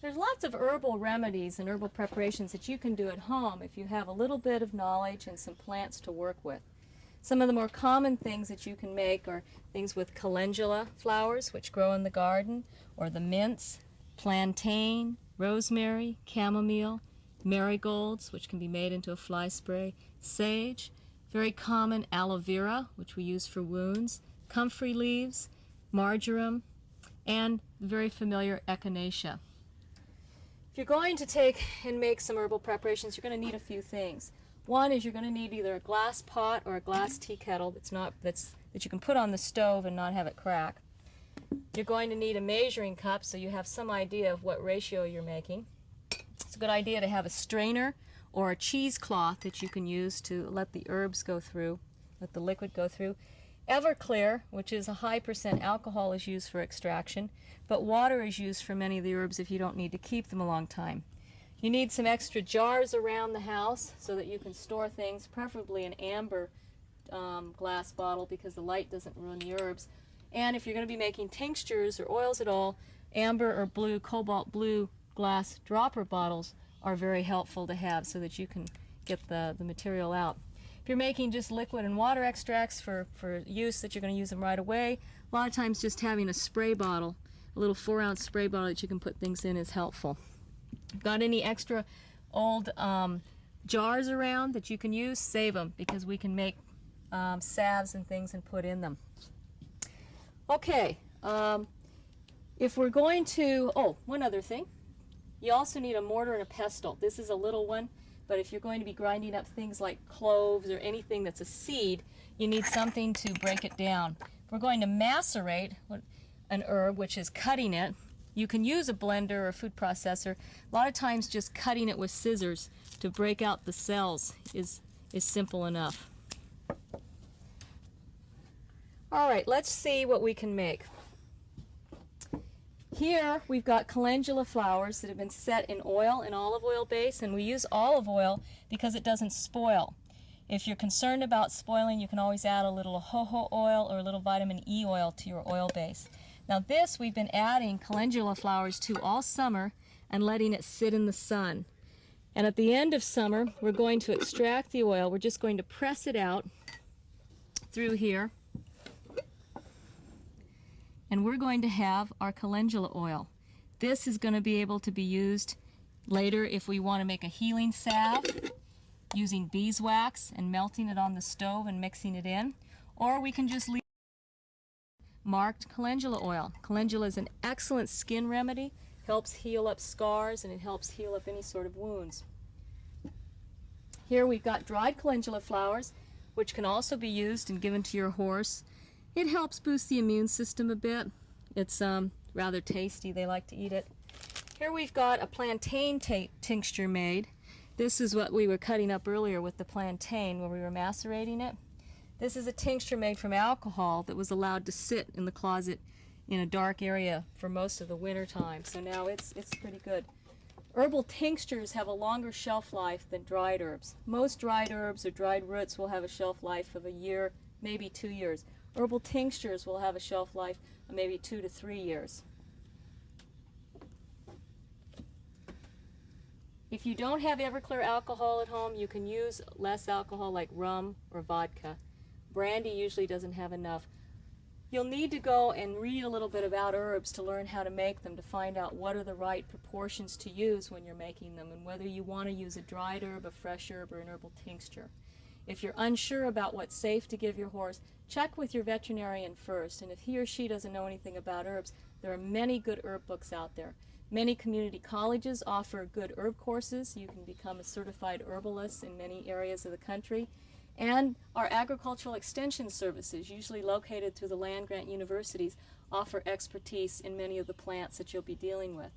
There's lots of herbal remedies and herbal preparations that you can do at home if you have a little bit of knowledge and some plants to work with. Some of the more common things that you can make are things with calendula flowers, which grow in the garden, or the mints, plantain, rosemary, chamomile, marigolds, which can be made into a fly spray, sage, very common aloe vera, which we use for wounds, comfrey leaves, marjoram, and the very familiar echinacea. If you're going to take and make some herbal preparations, you're going to need a few things. One is you're going to need either a glass pot or a glass tea kettle that you can put on the stove and not have it crack. You're going to need a measuring cup so you have some idea of what ratio you're making. It's a good idea to have a strainer or a cheesecloth that you can use to let the herbs go through, let the liquid go through. Everclear, which is a high % alcohol, is used for extraction, but water is used for many of the herbs if you don't need to keep them a long time. You need some extra jars around the house so that you can store things, preferably an amber glass bottle because the light doesn't ruin the herbs. And if you're going to be making tinctures or oils at all, amber or blue, cobalt blue glass dropper bottles are very helpful to have so that you can get the material out. If you're making just liquid and water extracts for use that you're going to use them right away, a lot of times just having a spray bottle, a little 4-ounce spray bottle that you can put things in, is helpful. Got any extra old jars around that you can use? Save them, because we can make salves and things and put in them. Okay, if we're going to, one other thing. You also need a mortar and a pestle. This is a little one, but if you're going to be grinding up things like cloves or anything that's a seed, you need something to break it down. If we're going to macerate an herb, which is cutting it, you can use a blender or a food processor. A lot of times just cutting it with scissors to break out the cells is simple enough. All right, let's see what we can make. Here we've got calendula flowers that have been set in oil, an olive oil base, and we use olive oil because it doesn't spoil. If you're concerned about spoiling, you can always add a little jojoba oil or a little vitamin E oil to your oil base. Now this we've been adding calendula flowers to all summer and letting it sit in the sun. And at the end of summer, we're going to extract the oil. We're just going to press it out through here. And we're going to have our calendula oil. This is going to be able to be used later if we want to make a healing salve using beeswax and melting it on the stove and mixing it in. Or we can just leave marked calendula oil. Calendula is an excellent skin remedy, helps heal up scars, and it helps heal up any sort of wounds. Here we've got dried calendula flowers, which can also be used and given to your horse. It helps boost the immune system a bit. It's rather tasty. They like to eat it. Here we've got a plantain tincture made. This is what we were cutting up earlier with the plantain where we were macerating it. This is a tincture made from alcohol that was allowed to sit in the closet in a dark area for most of the winter time. So now it's pretty good. Herbal tinctures have a longer shelf life than dried herbs. Most dried herbs or dried roots will have a shelf life of a year, maybe 2 years. Herbal tinctures will have a shelf life of maybe 2 to 3 years. If you don't have Everclear alcohol at home, you can use less alcohol like rum or vodka. Brandy usually doesn't have enough. You'll need to go and read a little bit about herbs to learn how to make them, to find out what are the right proportions to use when you're making them, and whether you want to use a dried herb, a fresh herb, or an herbal tincture. If you're unsure about what's safe to give your horse, check with your veterinarian first, and if he or she doesn't know anything about herbs, there are many good herb books out there. Many community colleges offer good herb courses. You can become a certified herbalist in many areas of the country. And our agricultural extension services, usually located through the land-grant universities, offer expertise in many of the plants that you'll be dealing with.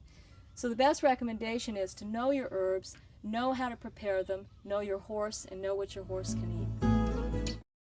So the best recommendation is to know your herbs, know how to prepare them, know your horse, and know what your horse can eat.